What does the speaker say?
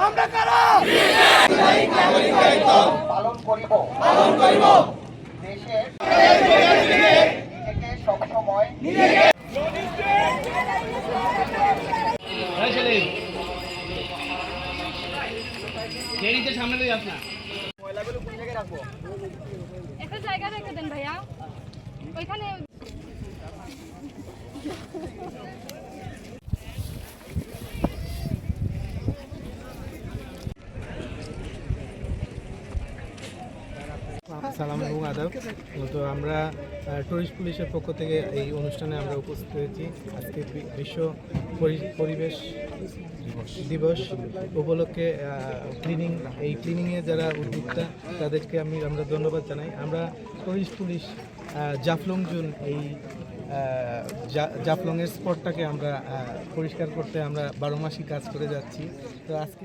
আমরা কারা পালন করিব দেশের নিজেকে সবসময় সামনে যাস না। ময়লাগুলো কোন জায়গায় রাখবো? একটা জায়গা রেখে দেন ভাইয়া, ওইখানে। সালাম এবং আদাব। তো আমরা টুরিস্ট পুলিশের পক্ষ থেকে এই অনুষ্ঠানে আমরা উপস্থিত হয়েছি। আজকে বিশ্ব পরিবেশ দিবস উপলক্ষে এই ক্লিনিংয়ে যারা উদ্যোক্তা তাদেরকে আমরা ধন্যবাদ জানাই। আমরা টুরিস্ট পুলিশ জাফলং জোন এই জাফলংয়ের স্পটটাকে আমরা পরিষ্কার করতে আমরা 12 মাসই কাজ করে যাচ্ছি। তো আজকে